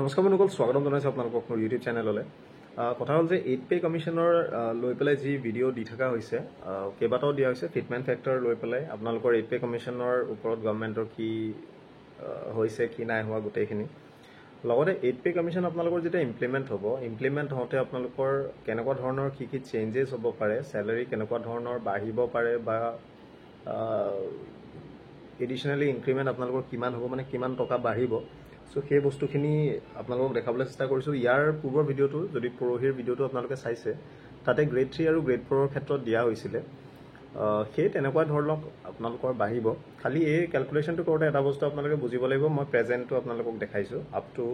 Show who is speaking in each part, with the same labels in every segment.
Speaker 1: নমস্কাৰ বন্ধুসকল, স্বাগতম জনাইছোঁ আপোনালোকক মোৰ ইউটিউব চেনেললৈ। কথা হ'ল যে 8 পে কমিশ্যনৰ লৈ পেলাই যি ভিডিঅ' দি থকা হৈছে, কেইবাটাও দিয়া হৈছে ফিটমেণ্ট ফেক্টৰ লৈ পেলাই আপোনালোকৰ 8 পে কমিশ্যনৰ ওপৰত গভৰ্ণমেণ্টৰ কি হৈছে কি নাই হোৱা গোটেইখিনি। লগতে 8 পে কমিশ্যন আপোনালোকৰ যেতিয়া ইমপ্লিমেণ্ট হওঁতে আপোনালোকৰ কেনেকুৱা ধৰণৰ কি কি চেঞ্জেছ হ'ব পাৰে, চেলাৰী কেনেকুৱা ধৰণৰ বাঢ়িব পাৰে বা এডিশ্যনেলি ইনক্ৰিমেণ্ট আপোনালোকৰ কিমান হ'ব, মানে কিমান টকা বাঢ়িব। সো সেই বস্তুখিনি আপোনালোকক দেখাবলৈ চেষ্টা কৰিছোঁ। ইয়াৰ পূৰ্বৰ ভিডিঅ'টো, যদি পৰহিৰ ভিডিঅ'টো আপোনালোকে চাইছে, তাতে গ্ৰেড 3 আৰু গ্ৰেড 4ৰ ক্ষেত্ৰত দিয়া হৈছিলে। সেই তেনেকুৱা ধৰণৰ আপোনালোকৰ বাঢ়িব। খালি এই কেলকুলেশ্যনটো কৰোঁতে এটা বস্তু আপোনালোকে বুজিব লাগিব। মই প্ৰেজেণ্টটো আপোনালোকক দেখাইছোঁ আপ টু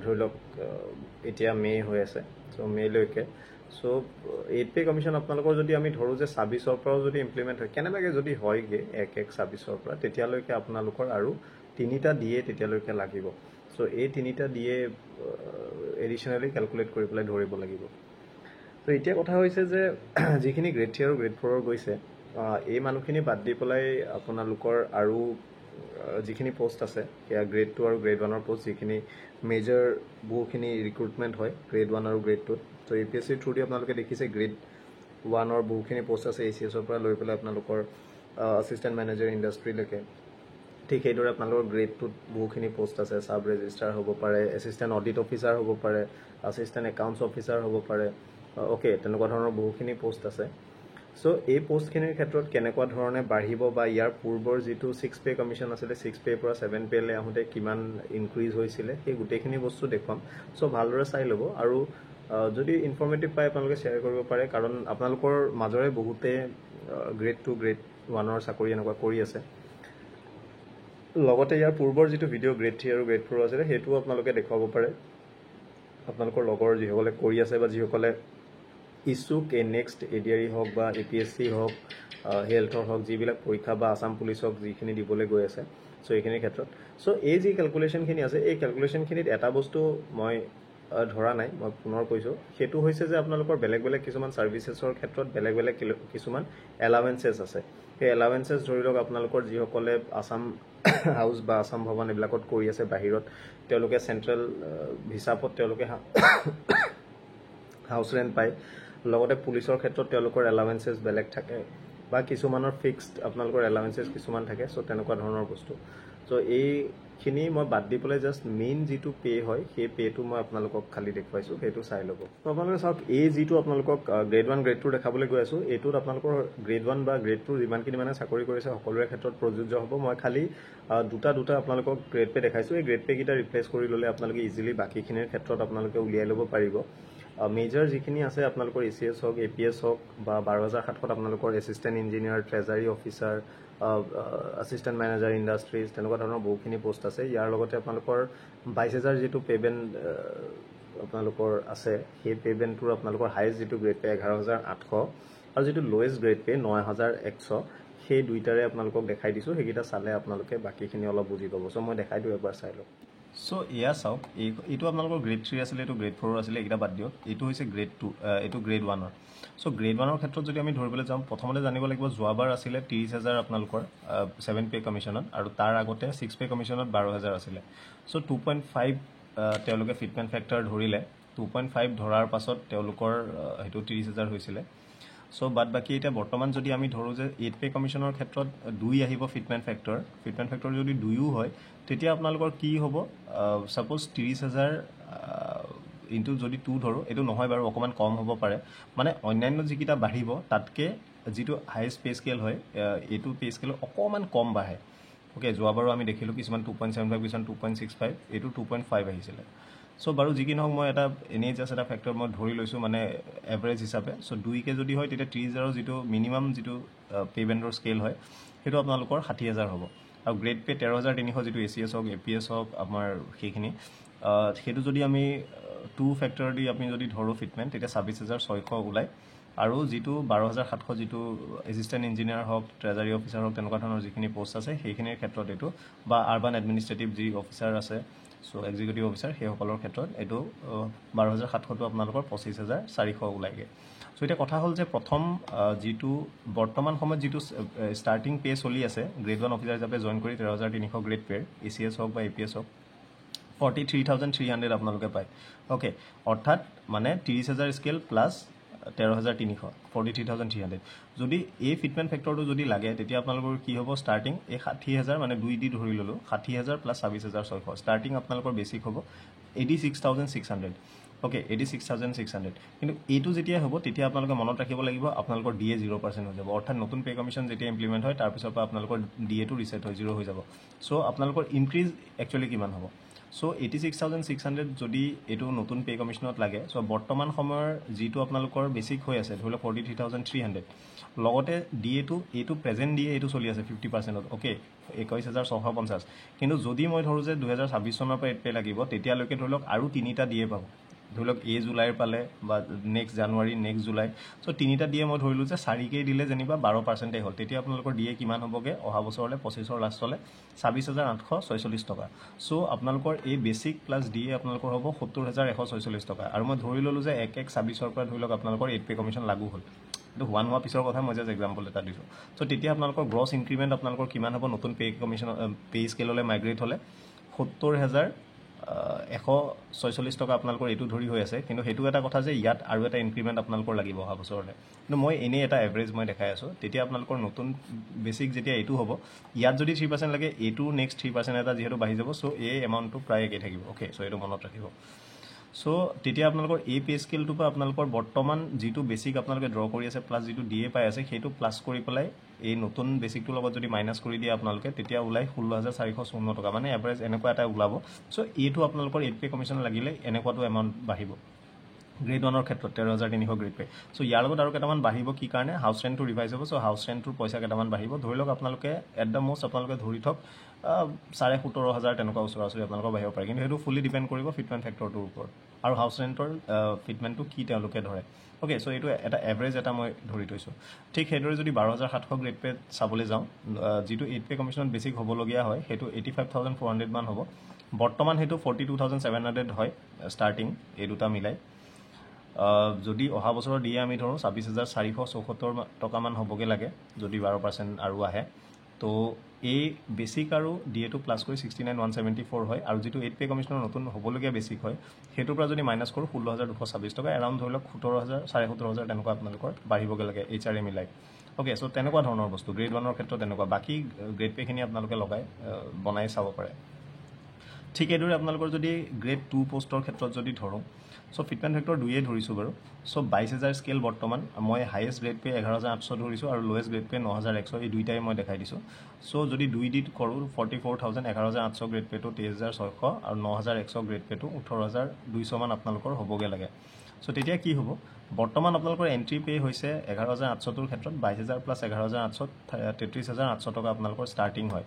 Speaker 1: ধৰি লওক এতিয়া মে' হৈ আছে, চ' মে'লৈকে। চ' 8 পে কমিশ্যন আপোনালোকৰ যদি আমি ধৰোঁ যে 26ৰ পৰাও যদি ইমপ্লিমেণ্ট হয়, কেনেবাকৈ যদি হয়গৈ 1/1/26ৰ পৰা, তেতিয়ালৈকে আপোনালোকৰ আৰু 3টা দিয়ে তেতিয়ালৈকে লাগিব। চ' এই 3টা দিয়ে এডিশ্যনেলি কেলকুলেট কৰি পেলাই ধৰিব লাগিব। ত' এতিয়া কথা হৈছে যে যিখিনি গ্ৰেড 3 আৰু গ্ৰেড 4ৰ গৈছে, এই মানুহখিনি বাদ দি পেলাই আপোনালোকৰ আৰু যিখিনি পোষ্ট আছে, সেয়া গ্ৰেড 2 আৰু গ্ৰেড 1ৰ পোষ্ট, যিখিনি মেজৰ বহুখিনি ৰিক্ৰুটমেণ্ট হয় গ্ৰেড 1 আৰু গ্ৰেড 2ত। ত' APSC থ্ৰুদি আপোনালোকে দেখিছে গ্ৰেড 1ৰ বহুখিনি পোষ্ট আছে, ACSৰ পৰা লৈ পেলাই আপোনালোকৰ এছিষ্টেণ্ট মেনেজাৰ ইণ্ডাষ্ট্ৰীলৈকে। ঠিক সেইদৰে আপোনালোকৰ গ্ৰেড 2ত বহুখিনি পোষ্ট আছে, ছাব ৰেজিষ্ট্ৰাৰ হ'ব পাৰে, এছিষ্টেণ্ট অডিট অফিচাৰ হ'ব পাৰে, এছিষ্টেণ্ট একাউণ্টছ অফিচাৰ হ'ব পাৰে, তেনেকুৱা ধৰণৰ বহুখিনি পোষ্ট আছে। চ' এই পোষ্টখিনিৰ ক্ষেত্ৰত কেনেকুৱা ধৰণে বাঢ়িব বা ইয়াৰ পূৰ্বৰ যিটো 6 পে কমিশ্যন আছিলে, 6 পেৰ পৰা 7 পেলৈ আহোঁতে কিমান ইনক্ৰিজ হৈছিলে, সেই গোটেইখিনি বস্তু দেখুৱাম। চ' ভালদৰে চাই ল'ব, আৰু যদি ইনফৰ্মেটিভ পাই আপোনালোকে শ্বেয়াৰ কৰিব পাৰে, কাৰণ আপোনালোকৰ মাজৰে বহুতে গ্ৰেড 2 গ্ৰেড 1ৰ চাকৰি এনেকুৱা কৰি আছে। লগতে ইয়াৰ পূৰ্বৰ যিটো ভিডিঅ' গ্ৰেড 3 আৰু গ্ৰেড 4 আছিলে, সেইটোও আপোনালোকে দেখুৱাব পাৰে আপোনালোকৰ লগৰ যিসকলে কৰি আছে বা যিসকলে ইচ্ছুক এই নেক্সট ADRE হওক বা APSC হওক, হেল্থৰ হওক, যিবিলাক পৰীক্ষা বা আছাম পুলিচ হওক যিখিনি দিবলৈ গৈ আছে। চ' এইখিনিৰ ক্ষেত্ৰত এই যি কেলকুলেশ্যনখিনি আছে, এই কেলকুলেশ্যনখিনিত এটা বস্তু মই ধৰা নাই, মই পুনৰ কৈছোঁ, সেইটো হৈছে যে আপোনালোকৰ বেলেগ বেলেগ কিছুমান ছাৰ্ভিচেছৰ ক্ষেত্ৰত বেলেগ বেলেগ কিছুমান এলাৱেঞ্চেছ আছে। সেই এলাৱেঞ্চেছ ধৰি লওক আপোনালোকৰ যিসকলে আছাম হাউচ বা আছাম ভৱন এইবিলাকত কৰি আছে বাহিৰত, তেওঁলোকে চেণ্ট্ৰেল হিচাপত তেওঁলোকে হাউচ ৰেণ্ট পায়। লগতে পুলিচৰ ক্ষেত্ৰত তেওঁলোকৰ এলাৱেঞ্চেছ বেলেগ থাকে, বা কিছুমানৰ ফিক্সড আপোনালোকৰ এলাৱেঞ্চেছ কিছুমান থাকে। চ' তেনেকুৱা ধৰণৰ বস্তু। চ' এইখিনি মই বাদ দি পেলাই জাষ্ট মেইন যিটো পে' হয়, সেই পে'টো মই আপোনালোকক খালি দেখুৱাইছোঁ, সেইটো চাই ল'ব। ত' আপোনালোকে চাওক, এই যিটো আপোনালোকক গ্ৰেড 1 গ্ৰেড 2 দেখাবলৈ গৈ আছোঁ, এইটোত আপোনালোকৰ গ্ৰেড 1 বা গ্ৰেড 2 যিমানখিনি মানে চাকৰি কৰিছে সকলোৰে ক্ষেত্ৰত প্ৰযোজ্য হ'ব। মই খালি দুটা আপোনালোকক গ্ৰেড পে' দেখাইছোঁ। এই গ্ৰেড পে'কেইটা ৰিপ্লেচ কৰি ল'লে আপোনালোকে ইজিলি বাকীখিনিৰ ক্ষেত্ৰত আপোনালোকে উলিয়াই ল'ব পাৰিব। মেজৰ যিখিনি আছে আপোনালোকৰ ACS হওক, APS হওক, বা 12,700 আপোনালোকৰ assistant engineer, treasury officer, assistant manager industries, তেনেকুৱা ধৰণৰ বহুখিনি পোষ্ট আছে। ইয়াৰ লগতে আপোনালোকৰ 22,000 যিটো পে'মেণ্ট আপোনালোকৰ আছে, সেই পে'মেণ্টটোৰ আপোনালোকৰ হায়েষ্ট যিটো গ্ৰেড পে' 11,800, আৰু যিটো লৱেষ্ট গ্ৰেড পে' 9,100, সেই দুইটাৰে আপোনালোকক দেখাই দিছোঁ। সেইকেইটা চালে আপোনালোকে বাকীখিনি অলপ বুজি পাব। চ' মই দেখাই দিওঁ, এবাৰ চাই লওক। চ' এয়া চাওক, এইটো আপোনালোকৰ গ্ৰেড 3 আছিলে, এইটো গ্ৰেড 4 আছিলে, এইকেইটা বাদ দিয়ক। এইটো হৈছে গ্ৰেড 2, এইটো গ্ৰেড 1ৰ। চ' গ্ৰেড 1ৰ ক্ষেত্ৰত যদি আমি ধৰিবলৈ যাওঁ, প্ৰথমতে জানিব লাগিব যোৱাবাৰ আছিলে 30,000 আপোনালোকৰ 7 পে কমিশ্যনত, আৰু তাৰ আগতে 6 পে কমিশ্যনত 12,000 আছিলে। চ' 2.5 তেওঁলোকে ফিটমেণ্ট ফেক্টৰ ধৰিলে। 2.5 ধৰাৰ পাছত তেওঁলোকৰ সেইটো 30,000 হৈছিলে। চ' বাদ বাকী এতিয়া বৰ্তমান যদি আমি ধৰোঁ যে 8 পে কমিশ্যনৰ ক্ষেত্ৰত 2 আহিব ফিটমেণ্ট ফেক্টৰ যদি 2ও হয়, তেতিয়া আপোনালোকৰ কি হ'ব, ছাপ'জ 30,000 ইনটু যদি 2 ধৰোঁ, এইটো নহয় বাৰু, অকণমান কম হ'ব পাৰে। মানে অন্যান্য যিকেইটা বাঢ়িব তাতকৈ যিটো হায়েষ্ট পে' স্কেল হয়, এইটো পে' স্কেলত অকণমান কম বাঢ়ে। যোৱাবাৰো আমি দেখিলোঁ কিছুমান 2.75, কিছুমান 2.65, এইটো 2.5 আহিছিলে। চ' বাৰু যি কি নহওক, মই এটা এনেই জাষ্ট এটা ফেক্টৰ মই ধৰি লৈছোঁ, মানে এভাৰেজ হিচাপে। চ' 2কে যদি হয়, তেতিয়া 30,000ৰ যিটো মিনিমাম যিটো পে'মেণ্টৰ স্কেল হয়, সেইটো আপোনালোকৰ 60,000 হ'ব। আৰু গ্ৰেড পে' 13,300 যিটো ACS হওক, APS হওক, আমাৰ সেইখিনি, সেইটো যদি আমি 2 ফেক্টৰ দি আমি যদি ধৰোঁ ফিটমেণ্ট, তেতিয়া 26,600 ওলায়। আৰু যিটো 12,700 যিটো এছিষ্টেণ্ট ইঞ্জিনিয়াৰ হওক, ট্ৰেজাৰী অফিচাৰ হওক, তেনেকুৱা ধৰণৰ যিখিনি পোষ্ট আছে, সেইখিনিৰ ক্ষেত্ৰত এইটো, বা আৰ্বান এডমিনিষ্ট্ৰেটিভ যি অফিচাৰ আছে, চ' এক্সিকিউটিভ অফিচাৰ, সেইসকলৰ ক্ষেত্ৰত এইটো 12,700টো আপোনালোকৰ 25,400 ওলাইগৈ। চ' এতিয়া কথা হ'ল যে প্ৰথম যিটো বৰ্তমান সময়ত যিটো ষ্টাৰ্টিং পে' চলি আছে, গ্ৰেড 1 অফিচাৰ হিচাপে জইন কৰি 13,300 গ্ৰেড পে'ৰ, ACS হওক বা APS হওক, 43,300 আপোনালোকে পায় ওকে অৰ্থাৎ মানে 30,000 স্কেল প্লাছ 13,300 43,300 যদি এই ফিটমেণ্ট ফেক্টৰটো যদি লাগে তেতিয়া আপোনালোকৰ কি হ'ব ষ্টাৰ্টিং এই 60,000 মানে 2 দি ধৰি ল'লোঁ 60,000 প্লাছ 26,600 ষ্টাৰ্টিং আপোনালোকৰ বেছিক হ'ব 86,600 ওকে 86,600 কিন্তু এইটো যেতিয়া হ'ব তেতিয়া আপোনালোকে মনত ৰাখিব লাগিব আপোনালোকৰ DA 0% হৈ যাব অৰ্থাৎ নতুন পে কমিশ্যন যেতিয়া ইমপ্লিমেণ্ট হয় তাৰপিছৰ পৰা আপোনালোকৰ DA-টো ৰিছেট হৈ 0 হৈ যাব চ' আপোনালোকৰ ইনক্ৰিজ একচুৱেলি কিমান হ'ব চ' 86,600 যদি এইটো নতুন পে কমিশ্যনত লাগে চ' বৰ্তমান সময়ৰ যিটো আপোনালোকৰ বেছিক হৈ আছে ধৰি লওক 43,300 লগতে DA-টো এইটো প্ৰেজেণ্ট DA এইটো চলি আছে 50%ত ওকে 21,650 কিন্তু যদি মই ধৰোঁ যে 2026 চনৰ পৰা পে লাগিব তেতিয়ালৈকে ধৰি লওক আৰু 3টা DA পাব ধৰি লওক জুলাইৰ পালে বা নেক্সট জানুৱাৰী নেক্সট জুলাই চ' 3টা DA মই ধৰিলোঁ যে 4K দিলে যেনিবা 12% হ'ল তেতিয়া আপোনালোকৰ DA কিমান হ'বগৈ অহা বছৰলৈ 25ৰ লাষ্টলৈ 26,846 টকা চ' আপোনালোকৰ এই বেছিক প্লাছ DA আপোনালোকৰ হ'ব 70,146 টকা আৰু মই ধৰি ল'লোঁ যে 1/1/26ৰ পৰা ধৰি লওক আপোনালোকৰ 8 পে কমিশ্যন লাগু হ'ল এইটো হোৱা পিছৰ কথা মই জাষ্ট এক্সাম্পল এটা দিছোঁ চ' তেতিয়া আপোনালোকৰ গ্ৰছ ইনক্ৰিমেণ্ট আপোনালোকৰ কিমান হ'ব নতুন পে কমিশ্যন পে স্কেললৈ মাইগ্ৰেট হ'লে 70,146 টকা আপোনালোকৰ এইটো ধৰি হৈ আছে কিন্তু সেইটো এটা কথা যে ইয়াত আৰু এটা ইনক্ৰিমেণ্ট আপোনালোকৰ লাগিব অহা বছৰলৈ কিন্তু মই এনেই এটা এভাৰেজ মই দেখাই আছোঁ তেতিয়া আপোনালোকৰ নতুন বেছিক যেতিয়া এইটো হ'ব ইয়াত যদি 3% লাগে এইটো নেক্সট 3% এটা যিহেতু বাঢ়ি যাব চ' এই এমাউণ্টটো প্ৰায় একেই থাকিব অ'কে চ' এইটো মনত ৰাখিব চ' তেতিয়া আপোনালোকৰ এই পে স্কেলটোৰ পৰা আপোনালোকৰ বৰ্তমান যিটো বেছিক আপোনালোকে ড্ৰ কৰি আছে প্লাছ যিটো DA পাই আছে সেইটো প্লাছ কৰি পেলাই এই নতুন বেছিকটোৰ লগত যদি মাইনাছ কৰি দিয়ে আপোনালোকে তেতিয়া ওলাই 16,454 টকা মানে এভাৰেজ এনেকুৱা এটা ওলাব চ' এইটো আপোনালোকৰ 8 পে কমিশ্যন লাগিলে এনেকুৱাটো এমাউণ্ট বাঢ়িব গ্ৰেড 1ৰ ক্ষেত্ৰত 13,300 গ্ৰেড পে চ' ইয়াৰ লগত আৰু কেইটামান বাঢ়িব কি কাৰণে হাউচ ৰেণ্টটো ৰিভাইজ হ'ব চ' হাউচ ৰেণ্টটোৰ পইচা কেইটামান বাঢ়িব ধৰি লওক আপোনালোকে এট দ্য মষ্ট আপোনালোকে ধৰি থওক 17,500 তেনেকুৱা ওচৰা ওচৰি আপোনালোকৰ বাঢ়িব পাৰে কিন্তু সেইটো ফুলি ডিপেণ্ড কৰিব ফিটমেণ্ট ফেক্টৰটোৰ ওপৰত আৰু হাউচ ৰেণ্টৰ ফিটমেণ্টটো কি তেওঁলোকে ধৰে ওকে চ' এইটো এটা এভাৰেজ এটা মই ধৰি থৈছোঁ ঠিক সেইদৰে যদি 12,700 গ্ৰেড পে চাবলৈ যাওঁ যিটো 8 পে কমিশ্যনত বেছিক হ'বলগীয়া হয় সেইটো 85,400 মান হ'ব বৰ্তমান সেইটো 42,700 হয় ষ্টাৰ্টিং এই দুটা মিলাই যদি অহা বছৰৰ DA আমি ধৰোঁ 26,474 টকামান হ'বগৈ লাগে যদি 12% আৰু আহে তো এই বেছিক আৰু DA-টো প্লাছ কৰি 69,174 হয় আৰু যিটো 8 পে কমিশ্যনৰ নতুন হ'বলগীয়া বেছিক হয় সেইটোৰ পৰা যদি মাইনাছ কৰোঁ 16,226 টকা এৰাউণ্ড ধৰি লওক 17,000 17,500 তেনেকুৱা আপোনালোকৰ বাঢ়িবগৈ লাগে HRA মিলাই অ'কে চ' তেনেকুৱা ধৰণৰ বস্তু গ্ৰেড 1ৰ ক্ষেত্ৰত তেনেকুৱা বাকী গ্ৰেড পেখিনি আপোনালোকে লগাই বনাই চাব পাৰে ঠিক এইদৰে আপোনালোকৰ যদি গ্ৰেড 2 পষ্টৰ ক্ষেত্ৰত যদি ধৰোঁ চ' ফিটমেণ্ট ফেক্টৰ 2 ধৰিছোঁ বাৰু চ' 22,000 স্কেল বৰ্তমান মই হায়েষ্ট গ্ৰেড পে 11,800 ধৰিছোঁ আৰু লোৱেষ্ট গ্ৰেড পে 9,100 এই দুইটাই মই দেখাই দিছোঁ চ' যদি 2 দি কৰোঁ 44,000 11,800 গ্ৰেড পেটো 23,600 আৰু 9,100 গ্ৰেড পেটো 18,200 মান আপোনালোকৰ হ'বগৈ লাগে চ' তেতিয়া কি হ'ব বৰ্তমান আপোনালোকৰ এণ্ট্ৰি পে হৈছে 11,800ৰ ক্ষেত্ৰত 22,000 প্লাছ 11,800 33,800 টকা আপোনালোকৰ ষ্টাৰ্টিং হয়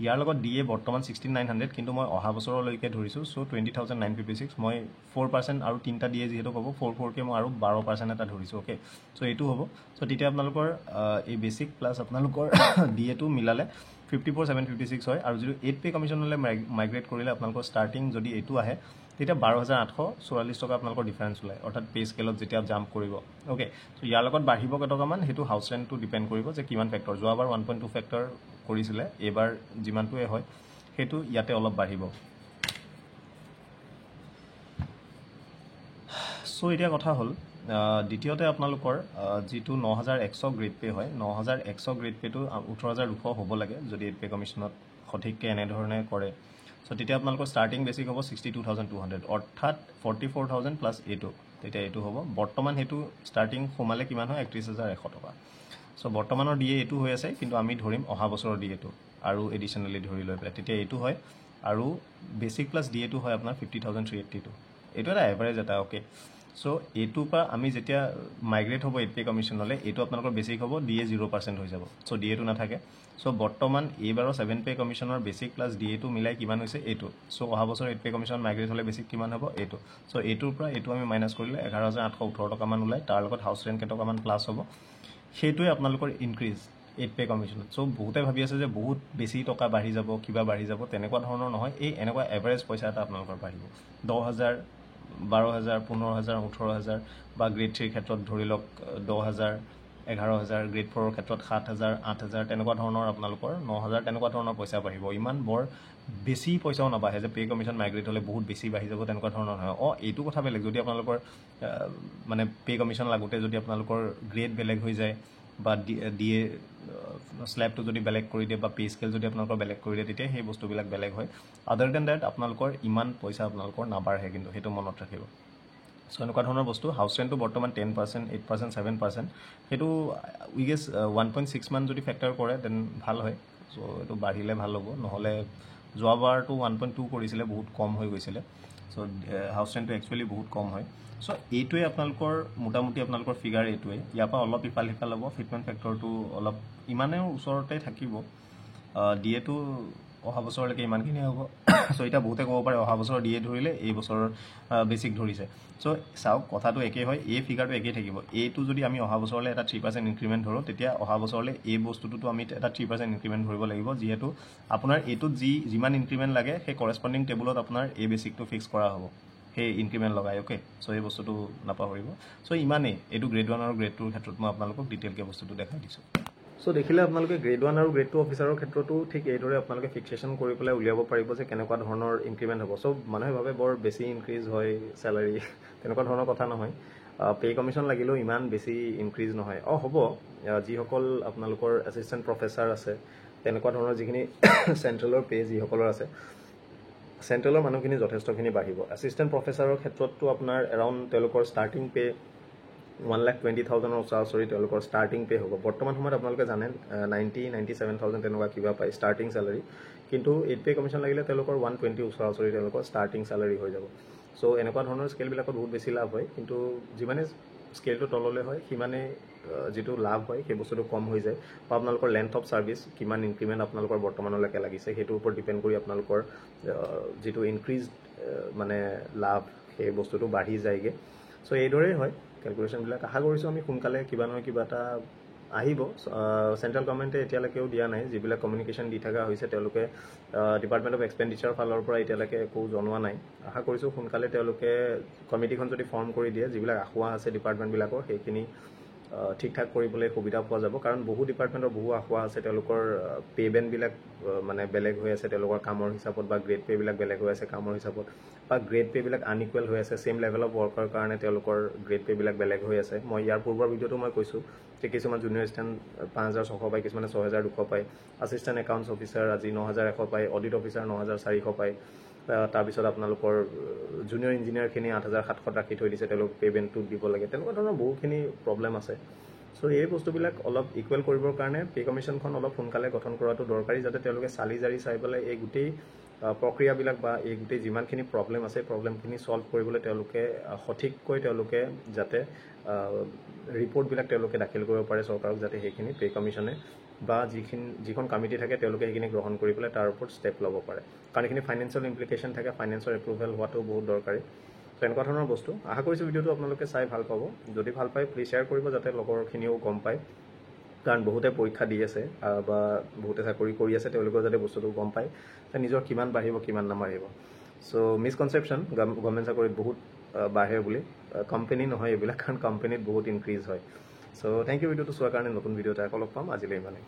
Speaker 1: ইয়াৰ লগত DA বৰ্তমান 16,900 কিন্তু মই অহা বছৰলৈকে ধৰিছোঁ চ' 20,956 মই 4% আৰু 3টা DA যিহেতু পাব 4কে মই আৰু 12% এটা ধৰিছোঁ অ'কে চ' এইটো হ'ব চ' তেতিয়া আপোনালোকৰ এই বেছিক প্লাছ আপোনালোকৰ DA-টো মিলালে 54,756 হয় আৰু যদি 8 পে কমিশ্যনলৈ মাইগ্ৰেট কৰিলে আপোনালোকৰ ষ্টাৰ্টিং যদি এইটো আহে তেতিয়া 12,844 টকা আপোনালোকৰ ডিফাৰেঞ্চ ওলায় অৰ্থাৎ পে স্কেলত যেতিয়া জাম্প কৰিব অ'কে চ' ইয়াৰ লগত বাঢ়িব কেইটকামান সেইটো হাউচ ৰেণ্টটো ডিপেণ্ড কৰিব যে কিমান ফেক্টৰ যোৱাবাৰ 1.2 ফেক্টৰ কৰিছিলে এইবাৰ যিমানটোৱে হয় সেইটো ইয়াতে অলপ বাঢ়িব চ' এতিয়া কথা হ'ল দ্বিতীয়তে আপোনালোকৰ যিটো 9,100 গ্ৰেড পে হয় 9,100 গ্ৰেড পেটো 18,200 হ'ব লাগে যদি 8 পে কমিশ্যনত সঠিককৈ এনেধৰণে কৰে চ' তেতিয়া আপোনালোকৰ ষ্টাৰ্টিং বেছিক হ'ব 62,200 অৰ্থাৎ 44,000 প্লাছ এইটো তেতিয়া এইটো হ'ব বৰ্তমান সেইটো ষ্টাৰ্টিং সোমালে কিমান হয় 31,100 টকা চ' বৰ্তমানৰ DA এইটো হৈ আছে কিন্তু আমি ধৰিম অহা বছৰৰ DA-টো আৰু এডিশ্যনেলি ধৰি লৈ পেলাই তেতিয়া এইটো হয় আৰু বেছিক প্লাছ DA-টো হয় আপোনাৰ 50,382 এইটো এটা এভাৰেজ এটা অ'কে চ' এইটোৰ পৰা আমি যেতিয়া মাইগ্ৰেট হ'ব 8 পে কমিশ্যনলৈ এইটো আপোনালোকৰ বেছিক হ'ব DA 0% হৈ যাব চ' DA-টো নাথাকে চ' বৰ্তমান এইবাৰৰ 7 পে কমিশ্যনৰ বেছিক প্লাছ DA-টো মিলাই কিমান হৈছে এইটো চ' অহা বছৰ 8 পে কমিশ্যন মাইগ্ৰেট হ'লে বেছিক কিমান হ'ব এইটো চ' এইটোৰ পৰা এইটো আমি মাইনাছ কৰিলে 11,818 টকামান ওলায় তাৰ লগত হাউচ ৰেণ্ট কেইটকামান প্লাছ হ'ব সেইটোৱে আপোনালোকৰ ইনক্ৰিজ 8 পে কমিশ্যনত চ' বহুতে ভাবি আছে যে বহুত বেছি টকা বাঢ়ি যাব কিবা বাঢ়ি যাব তেনেকুৱা ধৰণৰ নহয় এই এনেকুৱা এভাৰেজ পইচা এটা আপোনালোকৰ বাঢ়িব 10,000 12,000 15,000 18,000 বা গ্ৰেড 3ৰ ক্ষেত্ৰত ধৰি লওক 10,000 11,000 গ্ৰেড 4ৰ ক্ষেত্ৰত 7,000 8,000 তেনেকুৱা ধৰণৰ আপোনালোকৰ 9,000 তেনেকুৱা ধৰণৰ পইচা বাঢ়িব ইমান বৰ বেছি পইচাও নাবাঢ়ে যে পে কমিশ্যন মাইগ্ৰেট হ'লে বহুত বেছি বাঢ়ি যাব তেনেকুৱা ধৰণৰ নহয় এইটো কথা বেলেগ যদি আপোনালোকৰ মানে পে কমিশ্যন লাগোতে যদি আপোনালোকৰ গ্ৰেড বেলেগ হৈ যায় বা দিয়ে স্লেবটো যদি বেলেগ কৰি দিয়ে বা পে স্কেল যদি আপোনালোকৰ বেলেগ কৰি দিয়ে তেতিয়া সেই বস্তুবিলাক বেলেগ হয় আদাৰ দেন ডেট আপোনালোকৰ ইমান পইচা আপোনালোকৰ নাবাঢ়ে কিন্তু সেইটো মনত ৰাখিব চ' এনেকুৱা ধৰণৰ বস্তু হাউচ ৰেণ্টটো বৰ্তমান 10%, 8%, 7%, সেইটো উই গেছ 1.6 মান যদি ফেক্টৰ কৰে দেন ভাল হয় চ' এইটো বাঢ়িলে ভাল হ'ব নহ'লে যোৱাবাৰটো 1.2 কৰিছিলে বহুত কম হৈ গৈছিলে চ' হাউচ ৰেণ্টটো একচুৱেলি বহুত কম হয় চ' এইটোৱে আপোনালোকৰ মোটামুটি আপোনালোকৰ ফিগাৰ এইটোৱে ইয়াৰ পৰা অলপ ইফাল সিফাল হ'ব ফিটমেণ্ট ফেক্টৰটো অলপ ইমানেও ওচৰতে থাকিব ডিএটো অহা বছৰলৈকে ইমানখিনি হ'ব চ' এতিয়া বহুতে ক'ব পাৰে অহা বছৰ ডিএ ধৰিলে এই বছৰৰ বেছিক ধৰিছে চ' চাওক কথাটো একেই হয় এই ফিগাৰটো একেই থাকিব এইটো যদি আমি অহা বছৰলৈ এটা 3% ইনক্ৰিমেণ্ট ধৰোঁ তেতিয়া অহা বছৰলৈ এই বস্তুটোতো আমি এটা 3% ইনক্ৰিমেণ্ট ধৰিব লাগিব যিহেতু আপোনাৰ এইটোত যিমান ইনক্ৰিমেণ্ট লাগে সেই কৰস্পণ্ডিং টেবুলত আপোনাৰ এই বেছিকটো ফিক্স কৰা হ'ব সেই ইনক্ৰিমেণ্ট লগাই অ'কে চ' এই বস্তুটো নাপাহৰিব চ' ইমানেই এইটো গ্ৰেড 1 আৰু গ্ৰেড 2ৰ ক্ষেত্ৰত মই আপোনালোকক ডিটেইলকৈ বস্তুটো দেখাই দিছোঁ চ' দেখিলে আপোনালোকে গ্ৰেড 1 আৰু গ্ৰেড 2 অফিচাৰৰ ক্ষেত্ৰতো ঠিক এইদৰে আপোনালোকে ফিক্সেশ্যন কৰি পেলাই উলিয়াব পাৰিব যে কেনেকুৱা ধৰণৰ ইনক্ৰিমেণ্ট হ'ব চ' মানুহে ভাবে বৰ বেছি ইনক্ৰিজ হয় চেলাৰী তেনেকুৱা ধৰণৰ কথা নহয় পে কমিশ্যন লাগিলেও ইমান বেছি ইনক্ৰিজ নহয় হ'ব যিসকল আপোনালোকৰ এছিষ্টেণ্ট প্ৰফেচাৰ আছে তেনেকুৱা ধৰণৰ যিখিনি চেণ্ট্ৰেলৰ পে যিসকলৰ আছে চেণ্ট্ৰেলৰ মানুহখিনি যথেষ্টখিনি বাঢ়িব এছিষ্টেণ্ট প্ৰফেচাৰৰ ক্ষেত্ৰততো আপোনাৰ এৰাউণ্ড তেওঁলোকৰ ষ্টাৰ্টিং পে 1,20,000 ওচৰা-ওচৰি তেওঁলোকৰ ষ্টাৰ্টিং পে হ'ব বৰ্তমান সময়ত আপোনালোকে জানে 97,000 তেনেকুৱা কিবা পায় ষ্টাৰ্টিং চেলাৰী কিন্তু 8 পে কমিশ্যন লাগিলে তেওঁলোকৰ 120 ওচৰা-ওচৰি তেওঁলোকৰ ষ্টাৰ্টিং চেলাৰী হৈ যাব চ' এনেকুৱা ধৰণৰ স্কেলবিলাকত বহুত বেছি লাভ হয় কিন্তু যিমানে স্কেলটো তললৈ হয় সিমানে যিটো লাভ হয় সেই বস্তুটো কম হৈ যায় বা আপোনালোকৰ লেন্থ অফ ছাৰ্ভিচ কিমান ইনক্ৰিমেণ্ট আপোনালোকৰ বৰ্তমানলৈকে লাগিছে সেইটোৰ ওপৰত ডিপেণ্ড কৰি আপোনালোকৰ যিটো ইনক্ৰিজ মানে লাভ সেই বস্তুটো বাঢ়ি যায়গৈ চ' এইদৰেই হয় কেলকুলেশ্যনবিলাক আশা কৰিছোঁ আমি সোনকালে কিবা নহয় কিবা এটা আহিব চেণ্ট্ৰেল গভৰ্ণমেণ্টে এতিয়ালৈকেও দিয়া নাই যিবিলাক কমিউনিকেশ্যন দি থকা হৈছে তেওঁলোকে ডিপাৰ্টমেণ্ট অফ এক্সপেণ্ডিচাৰ ফালৰ পৰা এতিয়ালৈকে একো জনোৱা নাই আশা কৰিছোঁ সোনকালে তেওঁলোকে কমিটিখন যদি ফৰ্ম কৰি দিয়ে যিবিলাক আঁসোৱা আছে ডিপাৰ্টমেণ্টবিলাকৰ সেইখিনি ঠিক ঠাক কৰিবলৈ সুবিধা পোৱা যাব কাৰণ বহু ডিপাৰ্টমেণ্টৰ বহু আঁসোৱা আছে তেওঁলোকৰ পে বেণ্ডবিলাক মানে বেলেগ হৈ আছে তেওঁলোকৰ কামৰ হিচাপত বা গ্ৰেড পে'বিলাক বেলেগ হৈ আছে কামৰ হিচাপত বা গ্ৰেড পে'বিলাক আনইকুৱেল হৈ আছে ছেইম লেভেল অফ ৱৰ্কৰ কাৰণে তেওঁলোকৰ গ্ৰেড পে'বিলাক বেলেগ হৈ আছে মই ইয়াৰ পূৰ্বৰ ভিডিঅ'টো মই কৈছোঁ যে কিছুমান জুনিয়ৰ এছিষ্টেণ্ট 5,600 পায় কিছুমানে 6,200 পায় এছিষ্টেণ্ট একাউণ্টছ অফিচাৰ আজি 9,100 পায় অডিট অফিচাৰ 9,400 পায় তাৰপিছত আপোনালোকৰ জুনিয়ৰ ইঞ্জিনিয়াৰখিনি 8,700 ৰাখি থৈ দিছে তেওঁলোক পে'মেণ্টটো দিব লাগে তেনেকুৱা ধৰণৰ বহুখিনি প্ৰব্লেম আছে চ' এই বস্তুবিলাক অলপ ইকুৱেল কৰিবৰ কাৰণে পে কমিশ্যনখন অলপ সোনকালে গঠন কৰাটো দৰকাৰী যাতে তেওঁলোকে চালি জাৰি চাই পেলাই এই গোটেই প্ৰক্ৰিয়াবিলাক বা এই গোটেই যিমানখিনি প্ৰব্লেম আছে প্ৰব্লেমখিনি ছল্ভ কৰিবলৈ তেওঁলোকে সঠিককৈ তেওঁলোকে যাতে ৰিপৰ্টবিলাক তেওঁলোকে দাখিল কৰিব পাৰে চৰকাৰক যাতে সেইখিনি পে কমিশ্যনে বা যিখন কমিটি থাকে তেওঁলোকে সেইখিনি গ্ৰহণ কৰি পেলাই তাৰ ওপৰত ষ্টেপ ল'ব পাৰে কাৰণ এইখিনি ফাইনেন্সিয়েল ইমপ্লিকেশ্যন থাকে ফাইনেন্সৰ এপ্ৰুভেল হোৱাটো বহুত দৰকাৰী চ' এনেকুৱা ধৰণৰ বস্তু আশা কৰিছোঁ ভিডিঅ'টো আপোনালোকে চাই ভাল পাব যদি ভাল পায় প্লিজ শ্বেয়াৰ কৰিব যাতে লগৰখিনিও গম পায় কাৰণ বহুতে পৰীক্ষা দি আছে বা বহুতে চাকৰি কৰি আছে তেওঁলোকেও যাতে বস্তুটো গম পায় যে নিজৰ কিমান বাঢ়িব কিমান নাবাঢ়িব চ' মিছকনচেপশ্যন গভৰ্ণমেণ্ট চাকৰিত বহুত বাঢ়ে বুলি কোম্পানী নহয় এইবিলাক কাৰণ কোম্পানীত বহুত ইনক্ৰিজ হয় চ' থেংক ইউ ভিডিঅ'টো চোৱাৰ কাৰণে নতুন ভিডিঅ' এটা আকৌ লগ পাম আজিলৈ ইমানেই